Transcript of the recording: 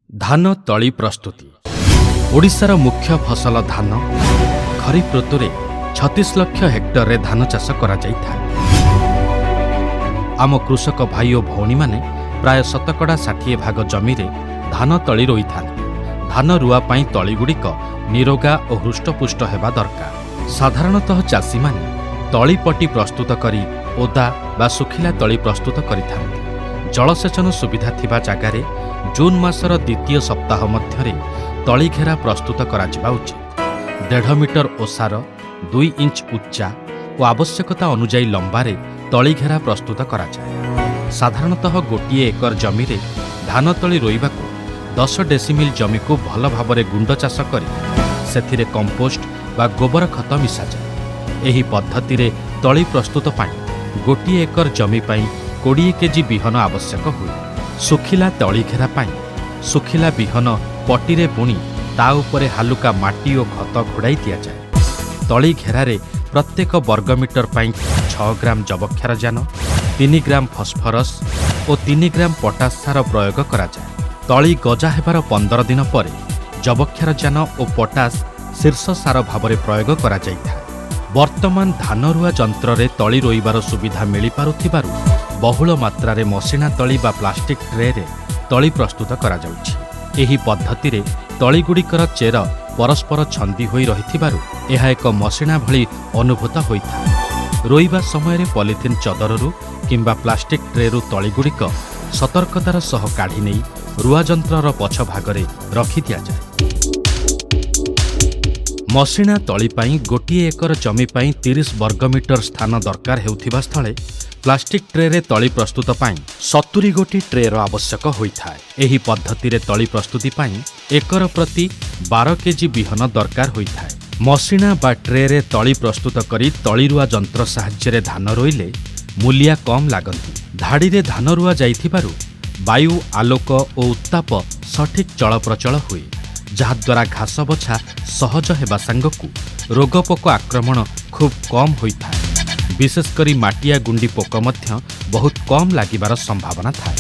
धान तଳି प्रस्तुति ओडिशार मुख्य फसल धान खरीफ ऋतु में 36 लाख हेक्टर रे धान चाष करा जायଥାଏ। आम कृषक भाई और भौणी माने प्राय 60% जमी रे धान तଳି रोई थांती। धान रुआ पाई तଳି गुड़िक निरोगा और हृष्टपुष्ट हेबा दरकार। साधारणतः चाषी माने तळिपट्टी प्रस्तुत करी ओदा बा सुखिला तଳି प्रस्तुत करिथांती। जलसेचन सुविधा थिबा जागारे जून मासर द्वितीय सप्ताह मध्यरे तଳି घेरा प्रस्तुत कराजिबा उचित। 1.5 मीटर ओसार 2 इंच उच्चा और आवश्यकता अनुजाई लंबारे तଳି घेरा प्रस्तुत कराजाए। साधारणतः गोटिए एकर जमी रे धान तଳି रोइबाकू 10 डेसिमिल जमी को भल भाबरे गुंड चाष करी सेथिरे कंपोस्ट बा गोबर खत मिसाजाए। एही पद्धति रे तଳି प्रस्तुत पाई गोटिए एकर जमी पाई 20 केजी बिहन आवश्यक हुए। सुखिला तଳି घेरा पाई सुखिला बिहन पटीरे बुणी ता उपरे हालुका माटी और खत घोड़ाई दिया जाए। तଳି घेरारे प्रत्येक वर्गमीटर पाई 6 ग्राम जबक्षार जान 3 ग्राम फस्फरस और 3 ग्राम पोटास सार प्रयोग करा जाए। तଳି गजा हेबार 15 दिन पर जबक्षार जान और पोटास शीर्ष सार भाव प्रयोग करा जाइଥାଏ। वर्तमान धान रुआ यंत्र रे तଳି रोइबार सुविधा मिली पारुथिबारु बहुल मात्रा रे मसिना तଳି बा प्लास्टिक ट्रे रे तଳି प्रस्तुत करा जाउछि। एही पद्धति रे तଳି गुड़िकर चेर परस्पर छंदी होई रहिथिबारु एहा एक मसिना भली अनुभूत होइଥାଏ। रोइबा समय रे पॉलिथिन चदररू किंबा प्लास्टिक ट्रे रु तଳି गुड़िक सतर्कतार सह काढ़ी नेई रुआ यंत्रर पछ भागरे रखि दिया जाए। मसिना तଳି पाई गोटिए एकर जमी पाई 30 वर्गमीटर स्थान दरकार हेउथिबा स्थळे प्लास्टिक ट्रे रे तଳି प्रस्तुत पाई 70 गोटी ट्रे रो आवश्यक होइଥାଏ। एही पद्धति रे तଳି प्रस्तुति पाई एकर प्रति 12 केजी बिहन दरकार होइଥାଏ। मसिना बा ट्रे रे तଳି प्रस्तुत करी तଳି रुआ यंत्र साहाय्य रे धान रोइले मूलिया कम लागंती। धाड़ी रे धान रुआ जाइथिबारु वायु आलोक और उत्ताप सठिक चलप्रचल हुए, जहाद्वारा घास बछा सहज हेबा सांगकू रोगपोक आक्रमण खूब कम होइଥାଏ। विशेषकरी माटिया गुंडी पोक मध्य बहुत कम लागिबार संभावना थाए।